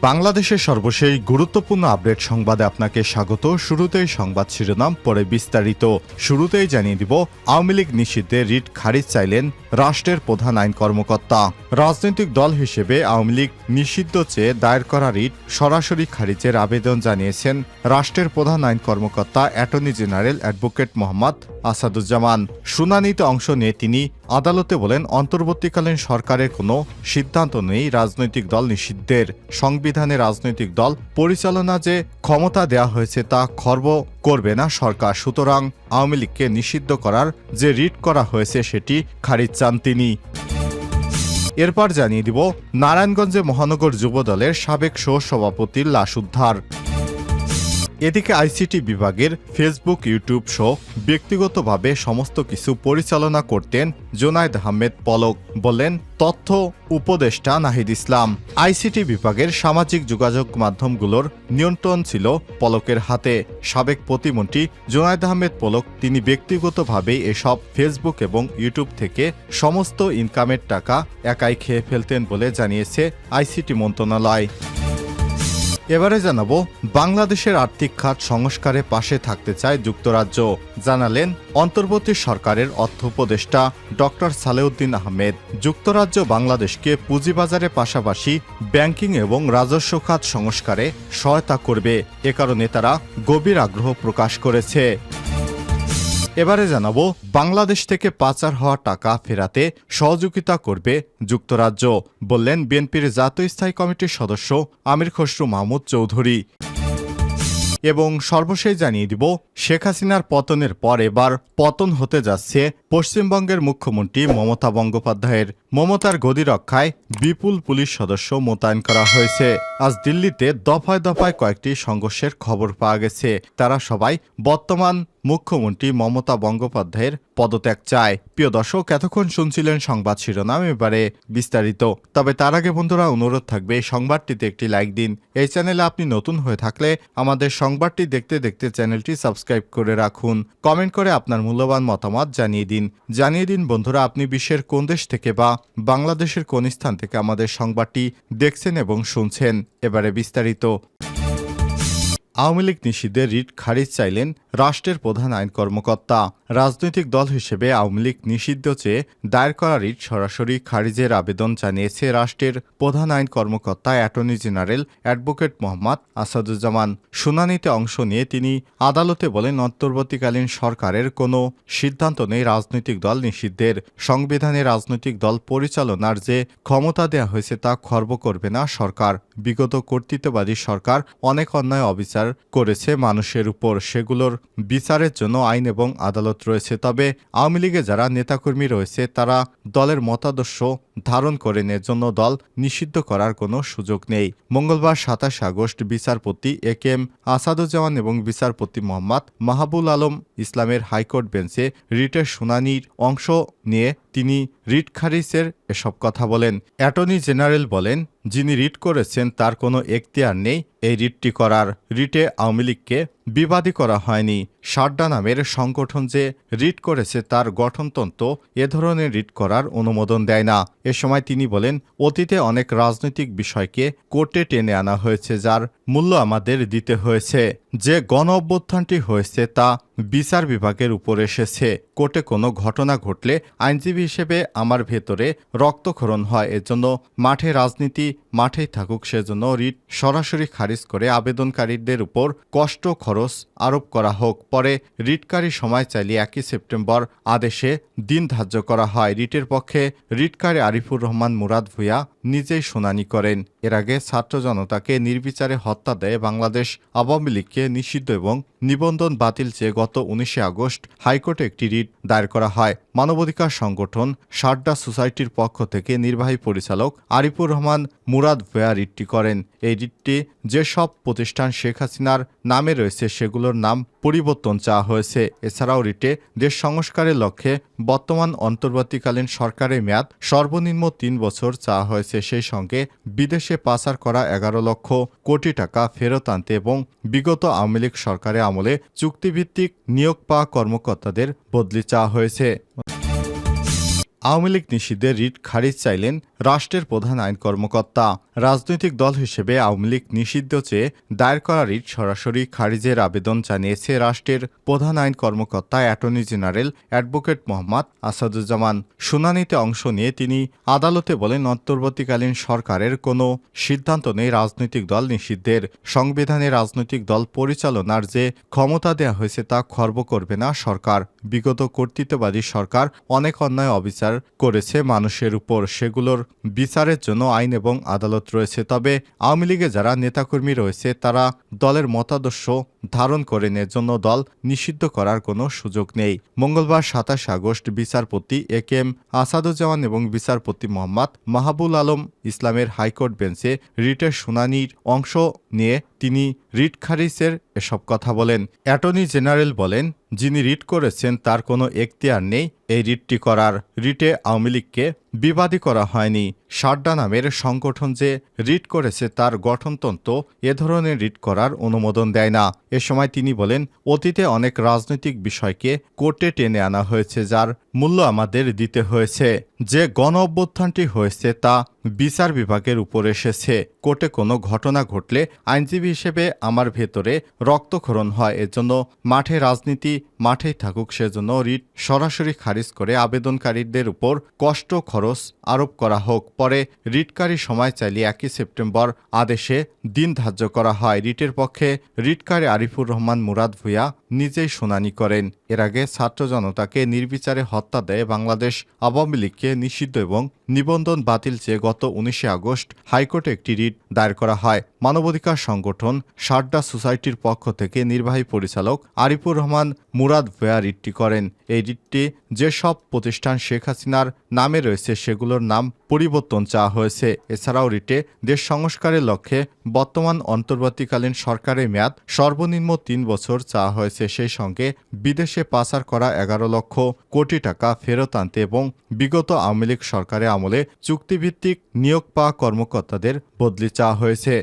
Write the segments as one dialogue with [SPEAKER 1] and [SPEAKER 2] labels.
[SPEAKER 1] বাংলাদেশের সর্বশেষ গুরুত্বপূর্ণ আপডেট সংবাদে আপনাকে স্বাগত। শুরুতেই সংবাদ শিরোনাম, পরে বিস্তারিত। শুরুতেই জানিয়ে দিব, আওয়ামী লীগ নিষিদ্ধে রিট খারিজ চাইলেন রাষ্ট্রের প্রধান আইন কর্মকর্তা। রাজনৈতিক দল হিসেবে আওয়ামী লীগ নিষিদ্ধ চেয়ে দায়ের করা রিট সরাসরি খারিজের আবেদন জানিয়েছেন রাষ্ট্রের প্রধান আইন কর্মকর্তা attorney general advocate Mohammad Asaduzzaman. শুনানিতে অংশ নিয়ে তিনি আদালতে বলেন, অন্তর্বর্তীকালীন সরকারের কোনো সিদ্ধান্ত নেই রাজনৈতিক দল নিষিদ্ধের। সংবিধানে রাজনৈতিক দল পরিচালনা যে ক্ষমতা দেয়া হয়েছে তা খর্ব করবে না সরকার। সুতরাং আওয়ামী লীগকে নিষিদ্ধ করার যে রিট করা হয়েছে সেটি খারিজ চান তিনি। এরপর জানিয়ে দিব, নারায়ণগঞ্জে মহানগর যুবদলের সাবেক সহ-সভাপতির লাশ উদ্ধার। এদিকে আইসিটি বিভাগের ফেসবুক, ইউটিউব সহ ব্যক্তিগতভাবে সমস্ত কিছু পরিচালনা করতেন জোনায়েদ আহমেদ পলক, বললেন তথ্য উপদেষ্টা নাহিদ ইসলাম। আইসিটি বিভাগের সামাজিক যোগাযোগ মাধ্যমগুলোর নিয়ন্ত্রণ ছিল পলকের হাতে। সাবেক প্রতিমন্ত্রী জোনায়েদ আহমেদ পলক তিনি ব্যক্তিগতভাবেই এসব ফেসবুক এবং ইউটিউব থেকে সমস্ত ইনকামের টাকা একাই খেয়ে ফেলতেন বলে জানিয়েছে আইসিটি মন্ত্রণালয়। এবারে জানাবো, বাংলাদেশের আর্থিক খাত সংস্কারে পাশে থাকতে চায় যুক্তরাজ্য, জানালেন অন্তর্বর্তী সরকারের অর্থ উপদেষ্টা ডক্টর সালেউদ্দিন আহমেদ। যুক্তরাজ্য বাংলাদেশকে পুঁজিবাজারের পাশাপাশি ব্যাংকিং এবং রাজস্ব খাত সংস্কারে সহায়তা করবে, এ কারণে তারা গভীর আগ্রহ প্রকাশ করেছে। এবারে জানাবো, বাংলাদেশ থেকে পাচার হওয়া টাকা ফেরাতে সহযোগিতা করবে যুক্তরাজ্য, বললেন বিএনপির জাতীয় স্থায়ী কমিটির সদস্য আমির খসরু মাহমুদ চৌধুরী। এবং সর্বশেষ জানিয়ে দিব, শেখ হাসিনার পতনের পর এবার পতন হতে যাচ্ছে পশ্চিমবঙ্গের মুখ্যমন্ত্রী মমতা বন্দ্যোপাধ্যায়ের। মমতার গদি রক্ষায় বিপুল পুলিশ সদস্য মোতায়েন করা হয়েছে। আজ দিল্লিতে দফায় দফায় কয়েকটি সংঘর্ষের খবর পাওয়া গেছে। তারা সবাই বর্তমান মুখ্যমন্ত্রী মমতা বন্দ্যোপাধ্যায়ের পদত্যাগ চায়। প্রিয় দর্শক, এতক্ষণ শুনছিলেন সংবাদ শিরোনাম, এবারে বিস্তারিত। তবে তার আগে বন্ধুরা, অনুরোধ থাকবে এই সংবাদটিতে একটি লাইক দিন। এই চ্যানেলে আপনি নতুন হয়ে থাকলে আমাদের সংবাদটি দেখতে দেখতে চ্যানেলটি সাবস্ক্রাইব করে রাখুন। কমেন্ট করে আপনার মূল্যবান মতামত জানিয়ে দিন বন্ধুরা, আপনি বিশ্বের কোন দেশ থেকে বা বাংলাদেশের কোন স্থান থেকে আমাদের সংবাদটি দেখছেন এবং শুনছেন। এবারে বিস্তারিত। আওয়ামী লীগ নিষিদ্ধে রিট খারিজ চাইলেন রাষ্ট্রের প্রধান আইন কর্মকর্তা। রাজনৈতিক দল হিসেবে আওয়ামী লীগ নিষিদ্ধ চেয়ে দায়ের করা রিট সরাসরি খারিজের আবেদন জানিয়েছে রাষ্ট্রের প্রধান আইন কর্মকর্তা attorney general advocate Mohammad Asaduzzaman. শুনানিতে অংশ নিয়ে তিনি আদালতে বলেন, অন্তর্বর্তীকালীন সরকারের কোনো সিদ্ধান্ত নেই রাজনৈতিক দল নিষিদ্ধের। সংবিধানে রাজনৈতিক দল পরিচালনার যে ক্ষমতা দেয়া হয়েছে তা খর্ব করবে না সরকার। বিগত কর্তৃত্ববাদী সরকার অনেক অন্যায় অবিচার করেছে মানুষের উপর, সেগুলোর বিচারের জন্য আইন এবং আদালত রয়েছে। তবে আওয়ামী লীগে যারা নেতাকর্মী রয়েছে তারা দলের মতাদর্শ ধারণ করেন, এর জন্য দল নিষিদ্ধ করার কোনো সুযোগ নেই। মঙ্গলবার ২৭ আগস্ট বিচারপতি এ কে এম আসাদুজ্জামান এবং বিচারপতি মোহাম্মদ মাহবুল আলম ইসলামের হাইকোর্ট বেঞ্চে রিটের শুনানির অংশ নিয়ে তিনি রিট খারিজের এসব কথা বলেন। অ্যাটর্নি জেনারেল বলেন, যিনি রিট করেছেন তার কোনো এখতিয়ার নেই এই রিটটি করার। রিটে আওয়ামী লীগকে বিবাদী করা হয়নি। সারডা নামের সংগঠন যে রিট করেছে তার গঠনতন্ত্র এ ধরনের রিট করার অনুমোদন দেয় না। এ সময় তিনি বলেন, অতীতে অনেক রাজনৈতিক বিষয়কে কোর্টে টেনে আনা হয়েছে, যার মূল্য আমাদের দিতে হয়েছে। যে গণ অভ্যুত্থানটি হয়েছে তা বিচার বিভাগের উপর এসেছে। কোর্টে কোনো ঘটনা ঘটলে আইনজীবী হিসেবে আমার ভেতরে রক্তক্ষরণ হয়। এজন্য মাঠে রাজনীতি মাঠেই থাকুক, সেজন্য রিট সরাসরি খারিজ করে আবেদনকারীদের উপর কষ্ট খরচ আরোপ করা হোক। পরে রিটকারী সময় চাইলে ১ সেপ্টেম্বর আদেশে দিন ধার্য করা হয়। রিটের পক্ষে রিটকারী আরিফুর রহমান মুরাদ ভূঁইয়া নিজেই শুনানি করেন। এর আগে ছাত্র জনতাকে নির্বিচারে হত্যা দেয় বাংলাদেশ আওয়ামী লীগকে নিষিদ্ধ এবং নিবন্ধন বাতিল চেয়ে গত ১৯ আগস্ট হাইকোর্টে একটি রিট দায়ের করা হয়। মানবাধিকার সংগঠন সারডা সোসাইটির পক্ষ থেকে নির্বাহী পরিচালক আরিফুর রহমান মুরাদ ভূঁইয়া রিটটি করেন। এই রিটটি যেসব প্রতিষ্ঠান শেখ হাসিনার নামে রয়েছে সেগুলোর নাম পরিবর্তন চাওয়া হয়েছে। এছাড়াও রিটে দেশ সংস্কারের লক্ষ্যে বর্তমান অন্তর্বর্তীকালীন সরকারের মেয়াদ সর্বনিম্ন ৩ বছর চাওয়া হয়েছে। সেই সঙ্গে বিদেশে পাচার করা ১১ লক্ষ কোটি টাকা ফেরত আনতে এবং বিগত আওয়ামী লীগ সরকারের আমলে চুক্তিভিত্তিক নিয়োগ পাওয়া কর্মকর্তাদের বদলি চাওয়া হয়েছে। আওয়ামী লীগ নিষিদ্ধে রিট খারিজ চাইলেন রাষ্ট্রের প্রধান আইন কর্মকর্তা। রাজনৈতিক দল হিসেবে আওয়ামী লীগ নিষিদ্ধ চেয়ে দায়ের করা রিট সরাসরি খারিজের আবেদন জানিয়েছে রাষ্ট্রের প্রধান আইন কর্মকর্তা attorney general advocate Mohammad Asaduzzaman. শুনানিতে অংশ নিয়ে তিনি আদালতে বলেন, অন্তর্বর্তীকালীন সরকারের কোনো সিদ্ধান্ত নেই রাজনৈতিক দল নিষিদ্ধের। সংবিধানে রাজনৈতিক দল পরিচালনার যে ক্ষমতা দেওয়া হয়েছে তা খর্ব করবে না সরকার। বিগত কর্তৃত্ববাদী সরকার অনেক অন্যায় অবিচার করেছে মানুষের উপর, সেগুলোর বিচারের জন্য আইন এবং আদালত রয়েছে। তবে আওয়ামী লীগে যারা নেতাকর্মী রয়েছে তারা দলের মতাদর্শ ধারণ করেন, এর জন্য দল নিষিদ্ধ করার কোনো সুযোগ নেই। মঙ্গলবার ২৭ আগস্ট বিচারপতি এ কে এম আসাদুজ্জামান এবং বিচারপতি মোহাম্মদ মাহবুল আলম ইসলামের হাইকোর্ট বেঞ্চে রিটের শুনানির অংশ নিয়ে তিনি রিট খারিজের এসব কথা বলেন। অ্যাটর্নি জেনারেল বলেন, যিনি রিট করেছেন তার কোনো এখতিয়ার নেই এই রিটটি করার। রিটে আওয়ামী লীগকে বিবাদী করা হয়নি। সারডা নামের সংগঠন যে রিট করেছে তার গঠনতন্ত্র এ ধরনের রিট করার অনুমোদন দেয় না। এ সময় তিনি বলেন, অতীতে অনেক রাজনৈতিক বিষয়কে কোর্টে টেনে আনা হয়েছে, যার মূল্য আমাদের দিতে হয়েছে। যে গণ অভ্যুত্থানটি হয়েছে তা বিচার বিভাগের উপর এসেছে। কোর্টে কোনো ঘটনা ঘটলে আইনজীবী হিসেবে আমার ভেতরে রক্তক্ষরণ হয়। এজন্য মাঠে রাজনীতি মাঠেই থাকুক, সেজন্য রিট সরাসরি খারিজ করে আবেদনকারীদের উপর কষ্ট খরচ আরোপ করা হোক। পরে রিটকারী সময় চাইলে ১ সেপ্টেম্বর আদেশে দিন ধার্য করা হয়। রিটের পক্ষে রিটকারী আরিফুর রহমান মুরাদ ভূঁইয়া নিজেই শুনানি করেন। এর আগে ছাত্র জনতাকে নির্বিচারে হত্যা দেয় বাংলাদেশ আওয়ামী লীগকে নিষিদ্ধ এবং নিবন্ধন বাতিল চেয়ে গত ১৯ আগস্ট হাইকোর্টে একটি রিট দায়ের করা হয়। মানবাধিকার সংগঠন সারডা সোসাইটির পক্ষ থেকে নির্বাহী পরিচালক আরিফুর রহমান মুরাদ ভূঁইয়া রিটটি করেন। এই রিটটি যেসব প্রতিষ্ঠান শেখ হাসিনার নামে রয়েছে সেগুলোর নাম পরিবর্তন চাওয়া হয়েছে। এছাড়াও রিটে দেশ সংস্কারের লক্ষ্যে বর্তমান অন্তর্বর্তীকালীন সরকারের মেয়াদ সর্বনিম্ন ৩ বছর চাওয়া হয়েছে। সেই সঙ্গে বিদেশে পাচার করা ১১ লক্ষ কোটি টাকা ফেরত আনতে এবং বিগত আওয়ামী লীগ সরকারের আমলে চুক্তিভিত্তিক নিয়োগ পাওয়া কর্মকর্তাদের বদলি চাওয়া হয়েছে।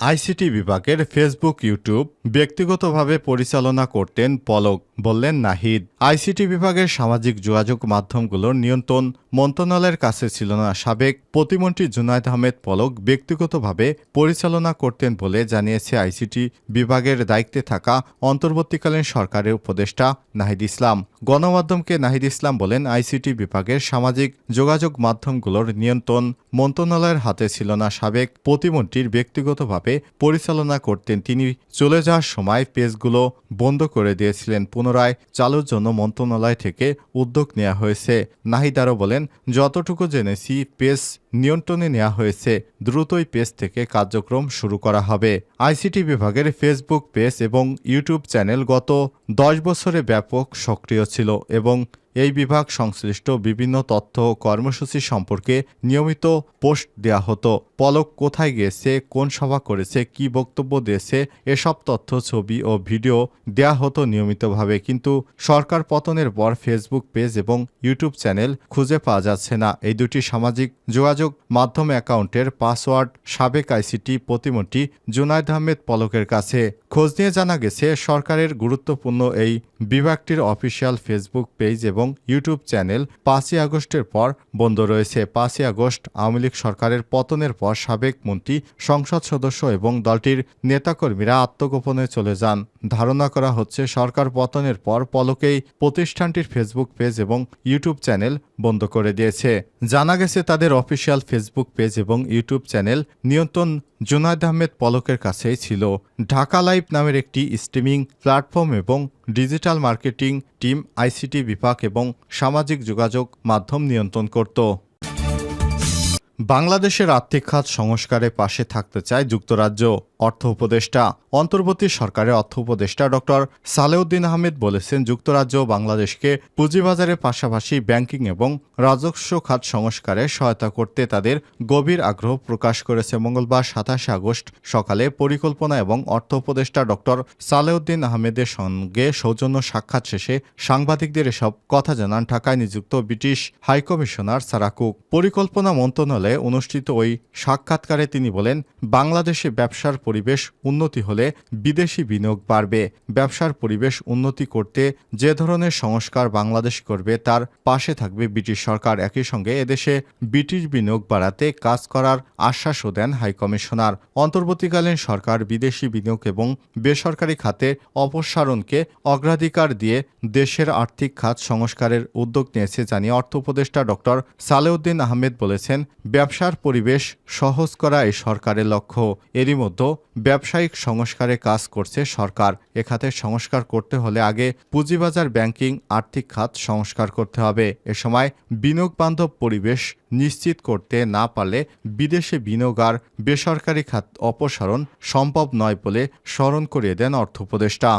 [SPEAKER 1] আইসিটি বিভাগের ফেসবুক, ইউটিউব ব্যক্তিগতভাবে পরিচালনা করতেন পলক, বললেন নাহিদ। আইসিটি বিভাগের সামাজিক যোগাযোগ মাধ্যমগুলোর নিয়ন্ত্রণ মন্ত্রণালয়ের কাছে ছিল না। সাবেক প্রতিমন্ত্রী জুনায়েদ আহমেদ পলক ব্যক্তিগতভাবে পরিচালনা করতেন বলে জানিয়েছে আইসিটি বিভাগের দায়িত্বে থাকা অন্তর্বর্তীকালীন সরকারের উপদেষ্টা নাহিদ ইসলাম। গণমাধ্যমকে নাহিদ ইসলাম বলেন, আইসিটি বিভাগের সামাজিক যোগাযোগ মাধ্যমগুলোর নিয়ন্ত্রণ মন্ত্রণালয়ের হাতে ছিল না। সাবেক প্রতিমন্ত্রীর ব্যক্তিগতভাবে পরিচালনা করতেন। তিনি চলে যাওয়ার সময় পেজগুলো বন্ধ করে দিয়েছিলেন। পুনরায় চালুর জন্য মন্ত্রণালয় থেকে উদ্যোগ নেওয়া হয়েছে। নাহিদ আরও বলেন, যতটুকু জেনেছি পেজ নিয়ন্ত্রণে নেওয়া হয়েছে, দ্রুতই পেজ থেকে কার্যক্রম শুরু করা হবে। আইসিটি বিভাগের ফেসবুক পেজ এবং ইউটিউব চ্যানেল গত ১০ বছরে ব্যাপক সক্রিয় ছিল এবং এই বিভাগ সংশ্লিষ্ট বিভিন্ন তথ্য ও কর্মসূচি সম্পর্কে নিয়মিত পোস্ট দেওয়া হতো। পলক কোথায় গিয়েছে, কোন সভা করেছে, কি বক্তব্য দিয়েছে, এসব তথ্য, ছবি ও ভিডিও দেওয়া হতো নিয়মিতভাবে। কিন্তু সরকার পতনের পর ফেসবুক পেজ এবং ইউটিউব চ্যানেল খুঁজে পাওয়া যাচ্ছে না। এই দুটি সামাজিক যোগাযোগ মাধ্যম অ্যাকাউন্টের পাসওয়ার্ড সাবেক আইসিটি প্রতিমন্ত্রী জুনায়েদ আহমেদ পলকের কাছে। খোঁজ নিয়ে জানা গেছে, সরকারের গুরুত্বপূর্ণ এই বিভাগটির অফিসিয়াল ফেসবুক পেজ এবং ইউটিউব চ্যানেল ৫ই আগস্টের পর বন্ধ রয়েছে। ৫ই আগস্ট আওয়ামী লীগ সরকারের পতনের পর সাবেক মন্ত্রী, সংসদ সদস্য এবং দলটির নেতাকর্মীরা আত্মগোপনে চলে যান। ধারণা করা হচ্ছে সরকার পতনের পর পলকেই প্রতিষ্ঠানটির ফেসবুক পেজ এবং ইউটিউব চ্যানেল বন্ধ করে দিয়েছে। জানা গেছে তাদের অফিসিয়াল ফেসবুক পেজ এবং ইউটিউব চ্যানেল নিয়ন্ত্রণ জুনায়েদ আহমেদ পলকের কাছেই ছিল। ঢাকা লাইভ নামের একটি স্ট্রিমিং প্ল্যাটফর্ম এবং ডিজিটাল মার্কেটিং টিম আইসিটি বিভাগ এবং সামাজিক যোগাযোগ মাধ্যম নিয়ন্ত্রণ করত। বাংলাদেশের আর্থিক খাত সংস্কারে পাশে থাকতে চায় যুক্তরাজ্য। অর্থ উপদেষ্টা অন্তর্বর্তী সরকারের অর্থ উপদেষ্টা ডক্টর সালেউদ্দিন আহমেদ বলেছেন, যুক্তরাজ্য বাংলাদেশকে পুঁজিবাজারের পাশাপাশি ব্যাংকিং এবং রাজস্ব খাত সংস্কারে সহায়তা করতে তাদের গভীর আগ্রহ প্রকাশ করেছে। মঙ্গলবার ২৭ আগস্ট সকালে পরিকল্পনা এবং অর্থ উপদেষ্টা ডক্টর সালেউদ্দিন আহমেদের সঙ্গে সৌজন্য সাক্ষাৎ শেষে সাংবাদিকদের এসব কথা জানান ঢাকায় নিযুক্ত ব্রিটিশ হাইকমিশনার সারা কুক। পরিকল্পনা মন্ত্রণালয়ে অনুষ্ঠিত ওই সাক্ষাৎকারে তিনি বলেন, বাংলাদেশে ব্যবসার পরিবেশ উন্নতি হলে বিদেশি বিনিয়োগ বাড়বে। ব্যবসার পরিবেশ উন্নতি করতে যে ধরনের সংস্কার বাংলাদেশ করবে তার পাশে থাকবে ব্রিটিশ সরকার। একই সঙ্গে এদেশে ব্রিটিশ বিনিয়োগ বাড়াতে কাজ করার আশ্বাসও দেন হাইকমিশনার। অন্তর্বর্তীকালীন সরকার বিদেশি বিনিয়োগ এবং বেসরকারি খাতে অপসারণকে অগ্রাধিকার দিয়ে দেশের আর্থিক খাত সংস্কারের উদ্যোগ নিয়েছে জানিয়ে অর্থ উপদেষ্টা ডক্টর সালেউদ্দিন আহমেদ বলেছেন, ব্যবসার পরিবেশ সহজ করা এই সরকারের লক্ষ্য। এরই মধ্যে ব্যবসায়িক সংস্কারে কাজ করছে সরকার। এ খাতের সংস্কার করতে হলে আগে পুঁজিবাজার, ব্যাংকিং, আর্থিক খাত সংস্কার করতে হবে। এ সময় বিনিয়োগ বান্ধব পরিবেশ নিশ্চিত করতে না পারলে বিদেশে বিনিয়োগ আর বেসরকারি খাত অপসারণ সম্ভব নয় বলে স্মরণ করিয়ে দেন অর্থ উপদেষ্টা।